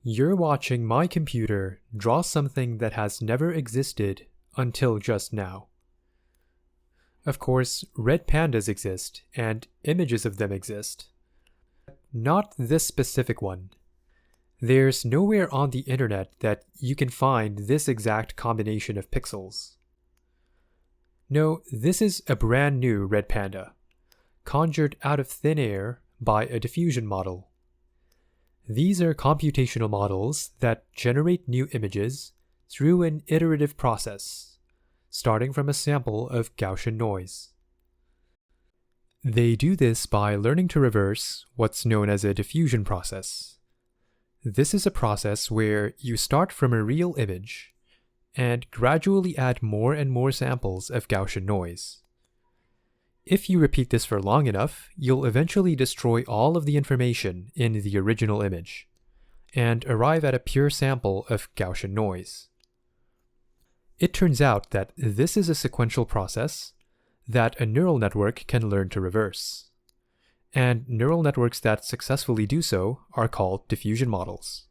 You're watching my computer draw something that has never existed until just now. Of course, red pandas exist, and images of them exist. Not this specific one. There's nowhere on the internet that you can find this exact combination of pixels. No, this is a brand new red panda, conjured out of thin air by a diffusion model. These are computational models that generate new images through an iterative process, starting from a sample of Gaussian noise. They do this by learning to reverse what's known as a diffusion process. This is a process where you start from a real image and gradually add more and more samples of Gaussian noise. If you repeat this for long enough, you'll eventually destroy all of the information in the original image and arrive at a pure sample of Gaussian noise. It turns out that this is a sequential process that a neural network can learn to reverse. And neural networks that successfully do so are called diffusion models.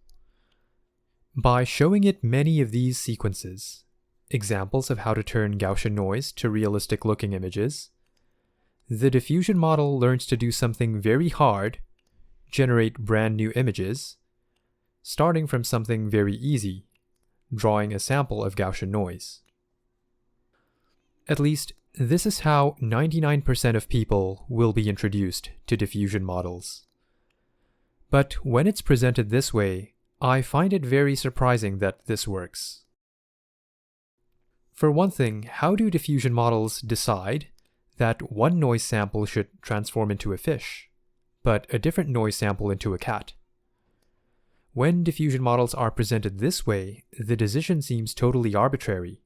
By showing it many of these sequences, examples of how to turn Gaussian noise to realistic-looking images, the diffusion model learns to do something very hard, generate brand new images, starting from something very easy, drawing a sample of Gaussian noise. At least, this is how 99% of people will be introduced to diffusion models. But when it's presented this way, I find it very surprising that this works. For one thing, how do diffusion models decide that one noise sample should transform into a fish, but a different noise sample into a cat? When diffusion models are presented this way, the decision seems totally arbitrary.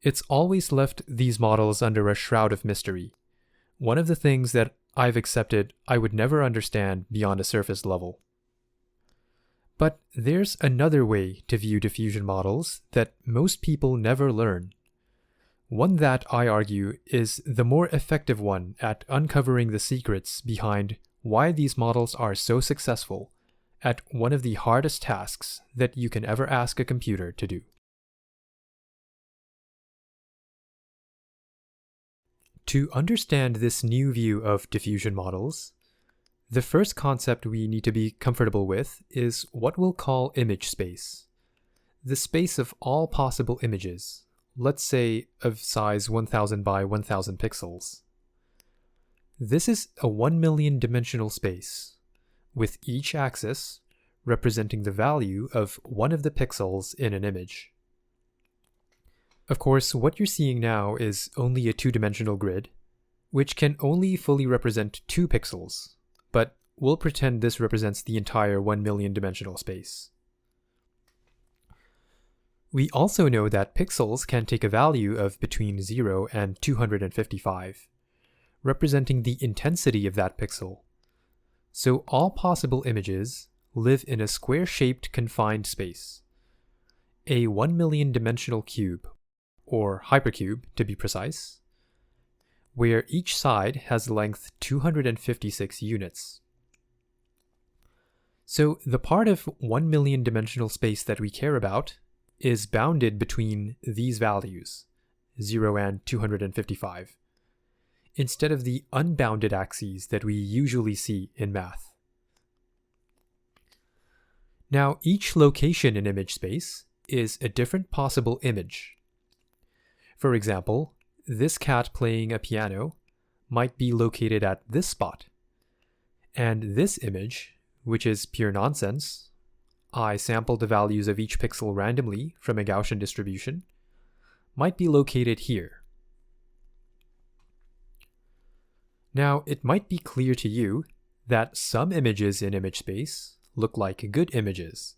It's always left these models under a shroud of mystery, one of the things that I've accepted I would never understand beyond a surface level. But there's another way to view diffusion models that most people never learn. One that, I argue, is the more effective one at uncovering the secrets behind why these models are so successful at one of the hardest tasks that you can ever ask a computer to do. To understand this new view of diffusion models, the first concept we need to be comfortable with is what we'll call image space. The space of all possible images, let's say of size 1000 by 1000 pixels. This is a 1 million dimensional space, with each axis representing the value of one of the pixels in an image. Of course, what you're seeing now is only a two-dimensional grid, which can only fully represent 2 pixels, but we'll pretend this represents the entire 1 million dimensional space. We also know that pixels can take a value of between 0 and 255, representing the intensity of that pixel. So all possible images live in a square-shaped confined space, a 1 million dimensional cube, or hypercube to be precise, where each side has length 256 units. So the part of 1 million dimensional space that we care about is bounded between these values, 0 and 255, instead of the unbounded axes that we usually see in math. Now, each location in image space is a different possible image. For example, this cat playing a piano might be located at this spot, and this image, which is pure nonsense, I sampled the values of each pixel randomly from a Gaussian distribution, might be located here. Now, it might be clear to you that some images in image space look like good images,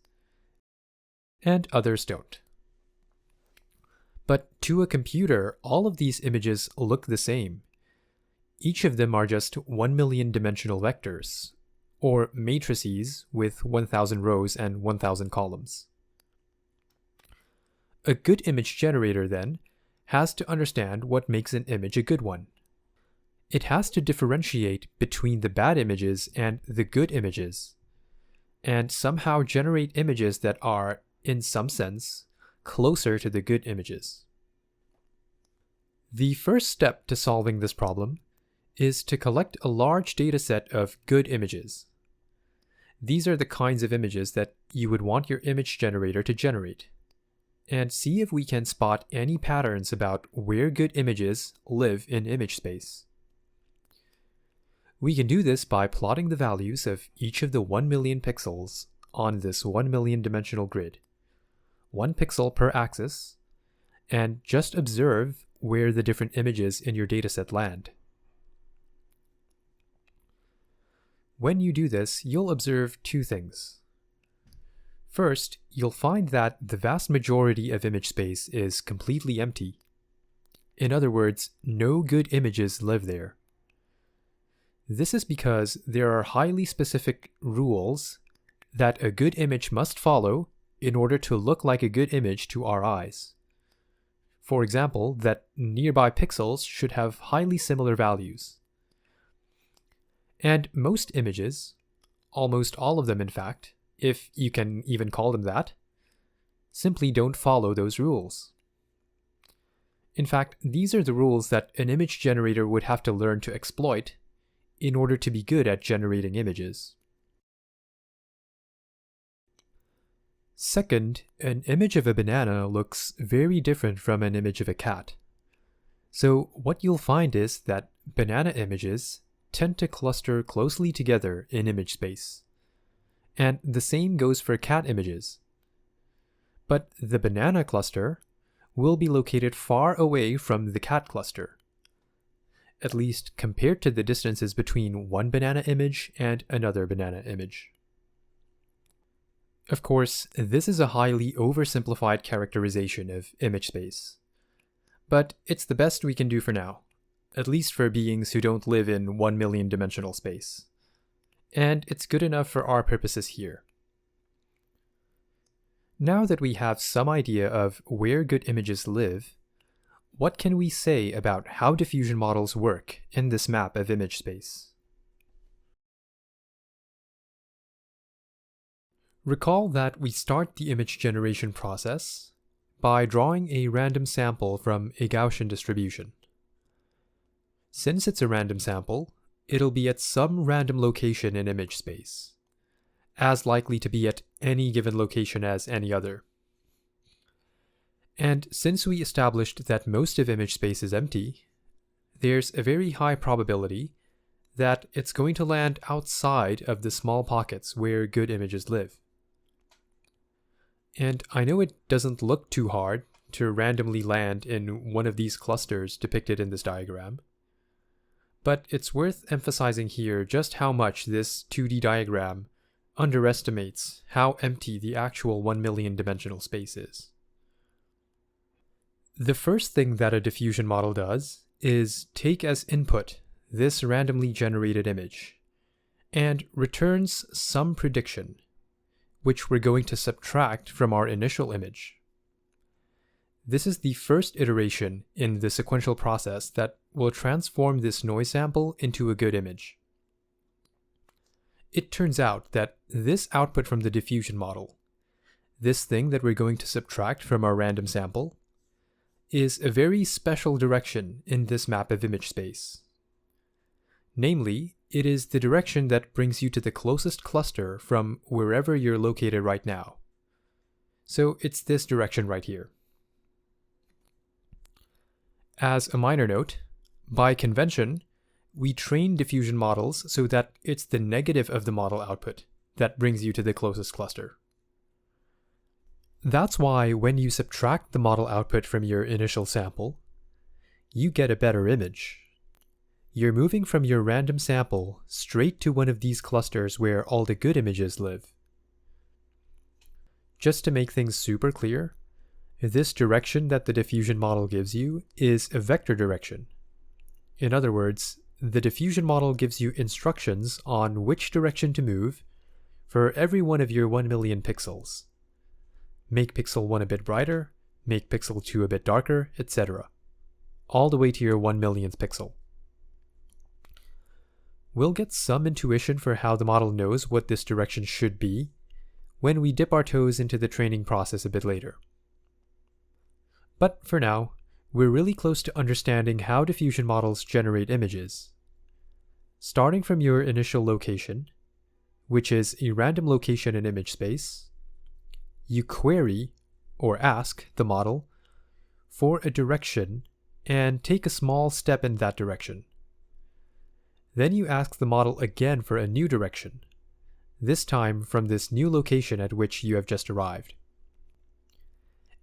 and others don't. But to a computer, all of these images look the same. Each of them are just 1 million dimensional vectors, or matrices with 1000 rows and 1000 columns. A good image generator, then, has to understand what makes an image a good one. It has to differentiate between the bad images and the good images. and somehow generate images that are, in some sense, closer to the good images. The first step to solving this problem is to collect a large dataset of good images. These are the kinds of images that you would want your image generator to generate, and see if we can spot any patterns about where good images live in image space. We can do this by plotting the values of each of the 1 million pixels on this 1 million dimensional grid, 1 pixel per axis, and just observe where the different images in your dataset land. When you do this, you'll observe two things. First, you'll find that the vast majority of image space is completely empty. In other words, no good images live there. This is because there are highly specific rules that a good image must follow in order to look like a good image to our eyes. For example, that nearby pixels should have highly similar values. And most images, almost all of them in fact, if you can even call them that, simply don't follow those rules. In fact, these are the rules that an image generator would have to learn to exploit in order to be good at generating images. Second, an image of a banana looks very different from an image of a cat. So what you'll find is that banana images tend to cluster closely together in image space. And the same goes for cat images. But the banana cluster will be located far away from the cat cluster, at least compared to the distances between one banana image and another banana image. Of course, this is a highly oversimplified characterization of image space, but it's the best we can do for now, at least for beings who don't live in 1 million dimensional space. And it's good enough for our purposes here. Now that we have some idea of where good images live, what can we say about how diffusion models work in this map of image space? Recall that we start the image generation process by drawing a random sample from a Gaussian distribution. Since it's a random sample, it'll be at some random location in image space, as likely to be at any given location as any other. And since we established that most of image space is empty, there's a very high probability that it's going to land outside of the small pockets where good images live. And I know it doesn't look too hard to randomly land in one of these clusters depicted in this diagram, but it's worth emphasizing here just how much this 2D diagram underestimates how empty the actual 1 million dimensional space is. The first thing that a diffusion model does is take as input this randomly generated image and returns some prediction, which we're going to subtract from our initial image. This is the first iteration in the sequential process that will transform this noise sample into a good image. It turns out that this output from the diffusion model, this thing that we're going to subtract from our random sample, is a very special direction in this map of image space. Namely, it is the direction that brings you to the closest cluster from wherever you're located right now. So it's this direction right here. As a minor note, by convention, we train diffusion models so that it's the negative of the model output that brings you to the closest cluster. That's why when you subtract the model output from your initial sample, you get a better image. You're moving from your random sample straight to one of these clusters where all the good images live. Just to make things super clear, this direction that the diffusion model gives you is a vector direction. In other words, the diffusion model gives you instructions on which direction to move for every one of your 1 million pixels. Make pixel 1 a bit brighter, make pixel 2 a bit darker, etc. All the way to your 1 millionth pixel. We'll get some intuition for how the model knows what this direction should be when we dip our toes into the training process a bit later. But for now, we're really close to understanding how diffusion models generate images. Starting from your initial location, which is a random location in image space, you query or ask the model for a direction and take a small step in that direction. Then you ask the model again for a new direction, this time from this new location at which you have just arrived.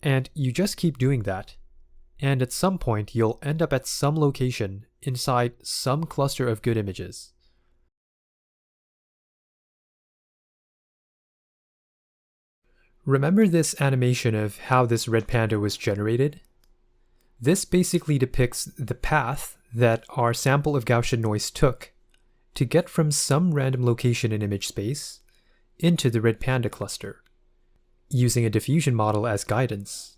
And you just keep doing that, and at some point you'll end up at some location inside some cluster of good images. Remember this animation of how this red panda was generated? This basically depicts the path that our sample of Gaussian noise took to get from some random location in image space into the red panda cluster, using a diffusion model as guidance.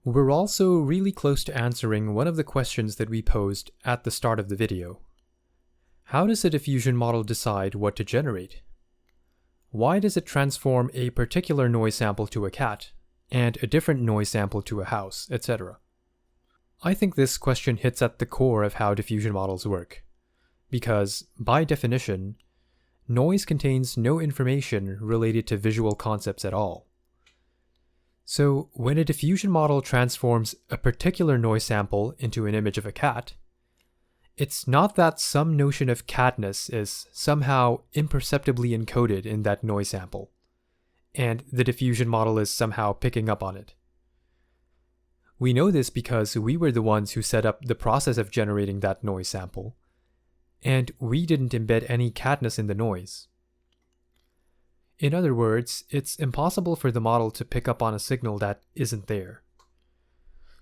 We're also really close to answering one of the questions that we posed at the start of the video. How does a diffusion model decide what to generate? Why does it transform a particular noise sample to a cat, and a different noise sample to a house, etc.? I think this question hits at the core of how diffusion models work, because, by definition, noise contains no information related to visual concepts at all. So, when a diffusion model transforms a particular noise sample into an image of a cat, it's not that some notion of catness is somehow imperceptibly encoded in that noise sample, and the diffusion model is somehow picking up on it. We know this because we were the ones who set up the process of generating that noise sample, and we didn't embed any catness in the noise. In other words, it's impossible for the model to pick up on a signal that isn't there.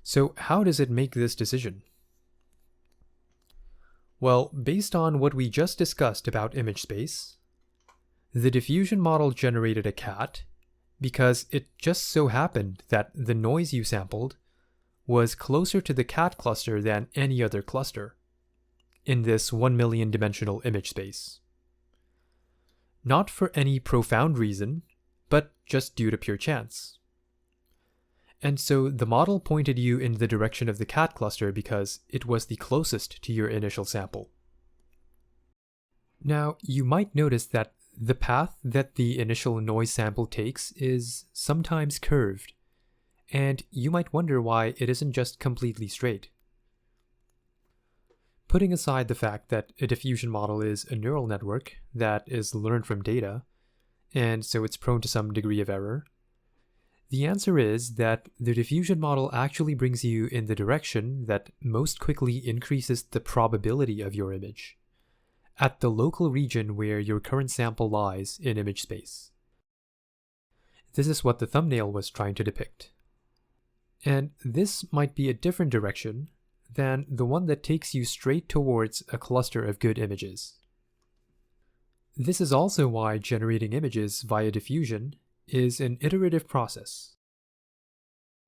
So how does it make this decision? Well, based on what we just discussed about image space, the diffusion model generated a cat because it just so happened that the noise you sampled was closer to the cat cluster than any other cluster in this 1 million dimensional image space. Not for any profound reason, but just due to pure chance. And so the model pointed you in the direction of the cat cluster because it was the closest to your initial sample. Now, you might notice that the path that the initial noise sample takes is sometimes curved, and you might wonder why it isn't just completely straight. Putting aside the fact that a diffusion model is a neural network that is learned from data, and so it's prone to some degree of error, the answer is that the diffusion model actually brings you in the direction that most quickly increases the probability of your image, at the local region where your current sample lies in image space. This is what the thumbnail was trying to depict. And this might be a different direction than the one that takes you straight towards a cluster of good images. This is also why generating images via diffusion is an iterative process.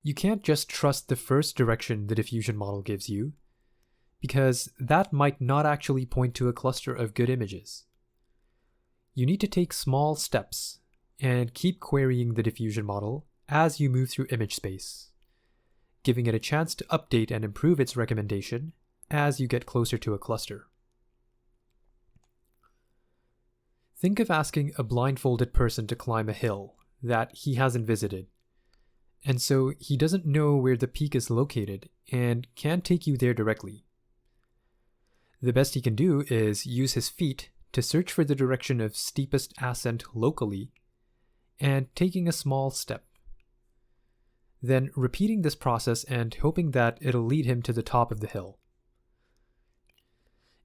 You can't just trust the first direction the diffusion model gives you, because that might not actually point to a cluster of good images. You need to take small steps and keep querying the diffusion model as you move through image space, giving it a chance to update and improve its recommendation as you get closer to a cluster. Think of asking a blindfolded person to climb a hill that he hasn't visited, and so he doesn't know where the peak is located and can't take you there directly. The best he can do is use his feet to search for the direction of steepest ascent locally and taking a small step. Then repeating this process and hoping that it'll lead him to the top of the hill.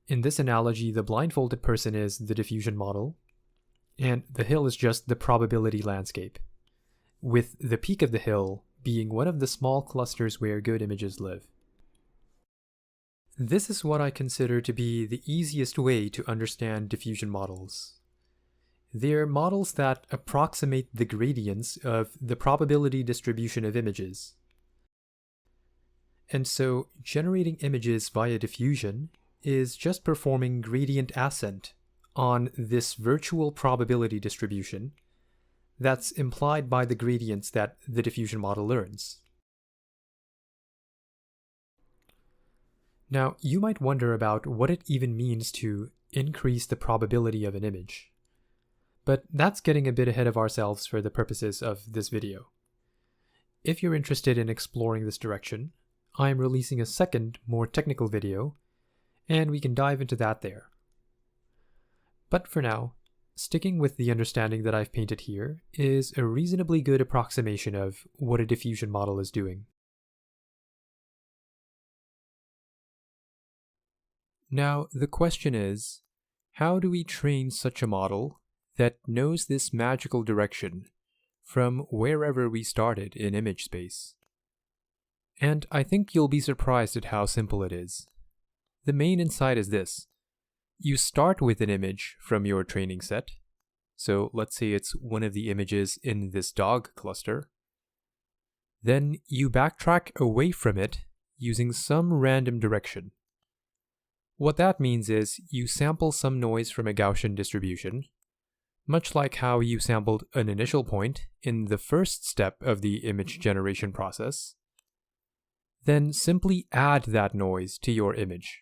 In this analogy, the blindfolded person is the diffusion model, and the hill is just the probability landscape, with the peak of the hill being one of the small clusters where good images live. This is what I consider to be the easiest way to understand diffusion models. They're models that approximate the gradients of the probability distribution of images. And so generating images via diffusion is just performing gradient ascent on this virtual probability distribution that's implied by the gradients that the diffusion model learns. Now, you might wonder about what it even means to increase the probability of an image. But that's getting a bit ahead of ourselves for the purposes of this video. If you're interested in exploring this direction, I am releasing a second, more technical video, and we can dive into that there. But for now, sticking with the understanding that I've painted here is a reasonably good approximation of what a diffusion model is doing. Now, the question is, how do we train such a model that knows this magical direction from wherever we started in image space? And I think you'll be surprised at how simple it is. The main insight is this. You start with an image from your training set. So let's say it's one of the images in this dog cluster. Then you backtrack away from it using some random direction. What that means is you sample some noise from a Gaussian distribution, much like how you sampled an initial point in the first step of the image generation process. Then simply add that noise to your image.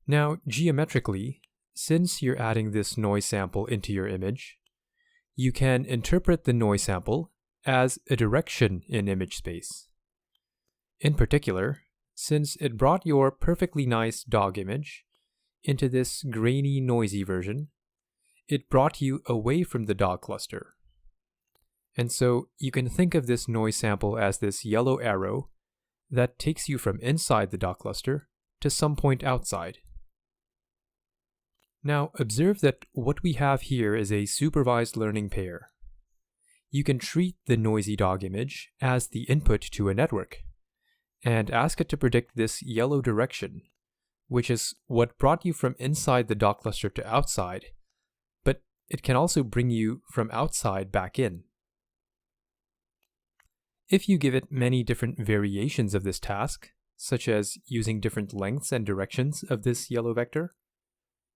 Now, geometrically, since you're adding this noise sample into your image, you can interpret the noise sample as a direction in image space. In particular, since it brought your perfectly nice dog image into this grainy, noisy version, it brought you away from the dog cluster. And so you can think of this noise sample as this yellow arrow that takes you from inside the dog cluster to some point outside. Now observe that what we have here is a supervised learning pair. You can treat the noisy dog image as the input to a network and ask it to predict this yellow direction, which is what brought you from inside the dog cluster to outside, but it can also bring you from outside back in. If you give it many different variations of this task, such as using different lengths and directions of this yellow vector,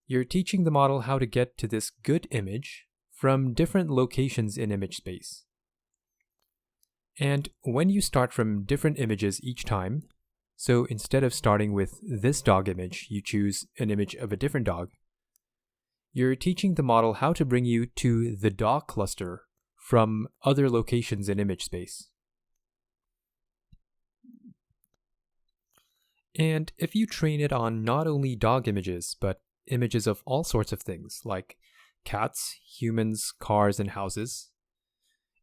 you're teaching the model how to get to this good image from different locations in image space. And when you start from different images each time, so instead of starting with this dog image, you choose an image of a different dog, you're teaching the model how to bring you to the dog cluster from other locations in image space. And if you train it on not only dog images, but images of all sorts of things, like cats, humans, cars, and houses,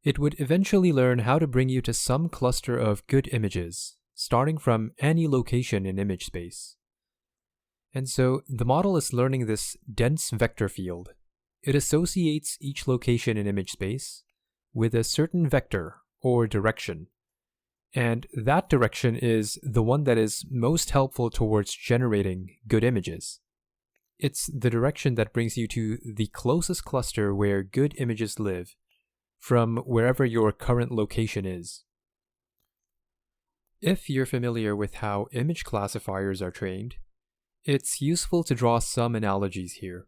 it would eventually learn how to bring you to some cluster of good images, starting from any location in image space. And so the model is learning this dense vector field. It associates each location in image space with a certain vector or direction. And that direction is the one that is most helpful towards generating good images. It's the direction that brings you to the closest cluster where good images live, from wherever your current location is. If you're familiar with how image classifiers are trained, it's useful to draw some analogies here.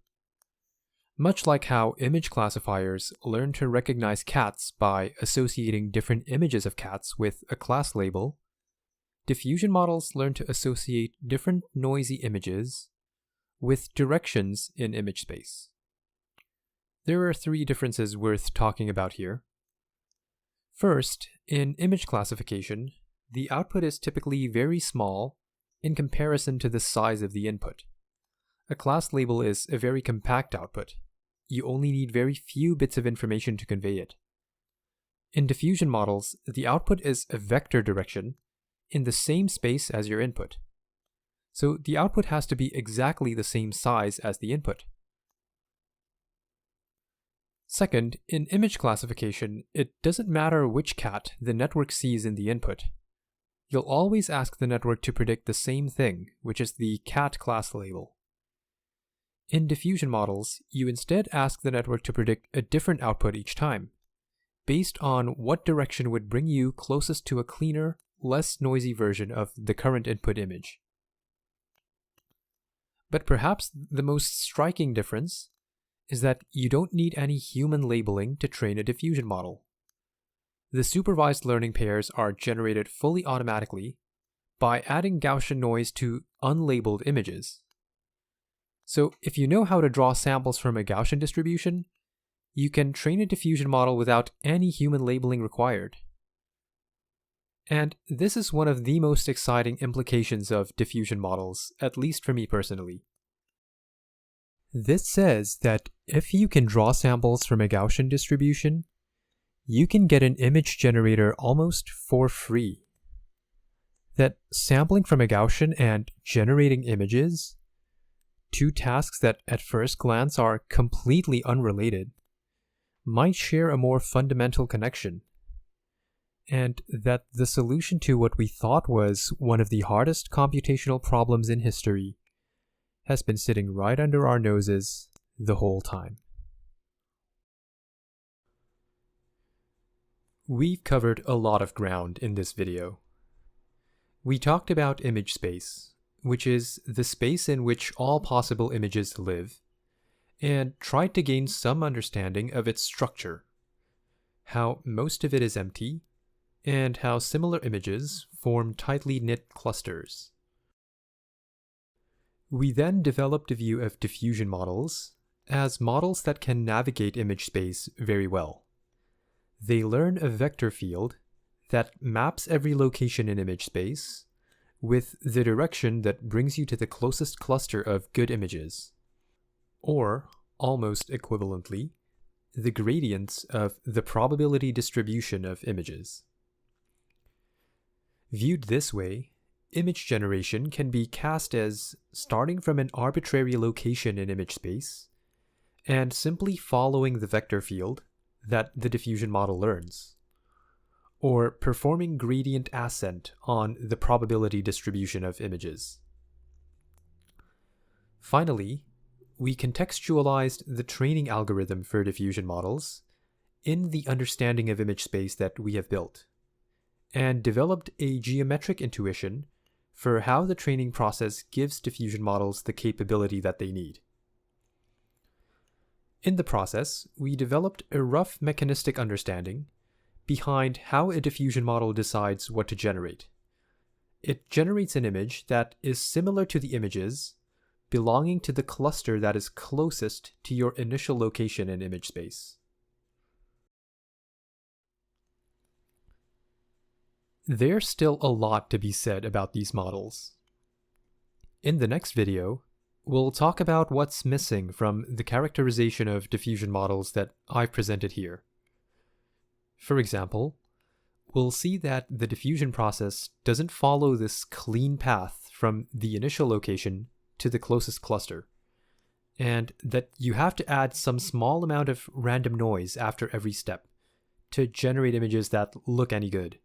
Much like how image classifiers learn to recognize cats by associating different images of cats with a class label, diffusion models learn to associate different noisy images with directions in image space. There are three differences worth talking about here. First, in image classification, the output is typically very small in comparison to the size of the input. A class label is a very compact output. You only need very few bits of information to convey it. In diffusion models, the output is a vector direction in the same space as your input. So the output has to be exactly the same size as the input. Second, in image classification, it doesn't matter which cat the network sees in the input. You'll always ask the network to predict the same thing, which is the cat class label. In diffusion models, you instead ask the network to predict a different output each time, based on what direction would bring you closest to a cleaner, less noisy version of the current input image. But perhaps the most striking difference is that you don't need any human labeling to train a diffusion model. The supervised learning pairs are generated fully automatically by adding Gaussian noise to unlabeled images. So if you know how to draw samples from a Gaussian distribution, you can train a diffusion model without any human labeling required. And this is one of the most exciting implications of diffusion models, at least for me personally. This says that if you can draw samples from a Gaussian distribution, you can get an image generator almost for free. That sampling from a Gaussian and generating images, two tasks that at first glance are completely unrelated, might share a more fundamental connection. And that the solution to what we thought was one of the hardest computational problems in history has been sitting right under our noses the whole time. We've covered a lot of ground in this video. We talked about image space, which is the space in which all possible images live, and tried to gain some understanding of its structure, how most of it is empty, and how similar images form tightly knit clusters. We then developed a view of diffusion models as models that can navigate image space very well. They learn a vector field that maps every location in image space with the direction that brings you to the closest cluster of good images, or, almost equivalently, the gradients of the probability distribution of images. Viewed this way, image generation can be cast as starting from an arbitrary location in image space and simply following the vector field that the diffusion model learns, or performing gradient ascent on the probability distribution of images. Finally, we contextualized the training algorithm for diffusion models in the understanding of image space that we have built, and developed a geometric intuition for how the training process gives diffusion models the capability that they need. In the process, we developed a rough mechanistic understanding behind how a diffusion model decides what to generate. It generates an image that is similar to the images belonging to the cluster that is closest to your initial location in image space. There's still a lot to be said about these models. In the next video, we'll talk about what's missing from the characterization of diffusion models that I've presented here. For example, we'll see that the diffusion process doesn't follow this clean path from the initial location to the closest cluster, and that you have to add some small amount of random noise after every step to generate images that look any good.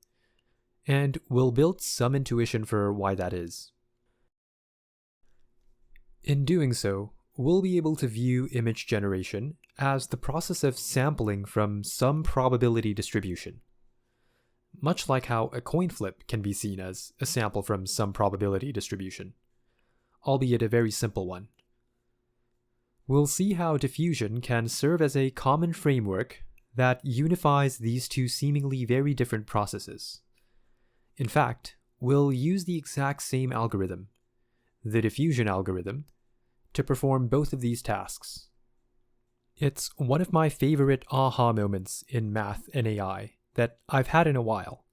And we'll build some intuition for why that is. In doing so, we'll be able to view image generation as the process of sampling from some probability distribution, much like how a coin flip can be seen as a sample from some probability distribution, albeit a very simple one. We'll see how diffusion can serve as a common framework that unifies these two seemingly very different processes. In fact, we'll use the exact same algorithm, the diffusion algorithm, to perform both of these tasks. It's one of my favorite aha moments in math and AI that I've had in a while.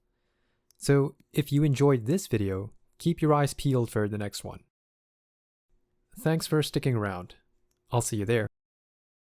So if you enjoyed this video, keep your eyes peeled for the next one. Thanks for sticking around. I'll see you there.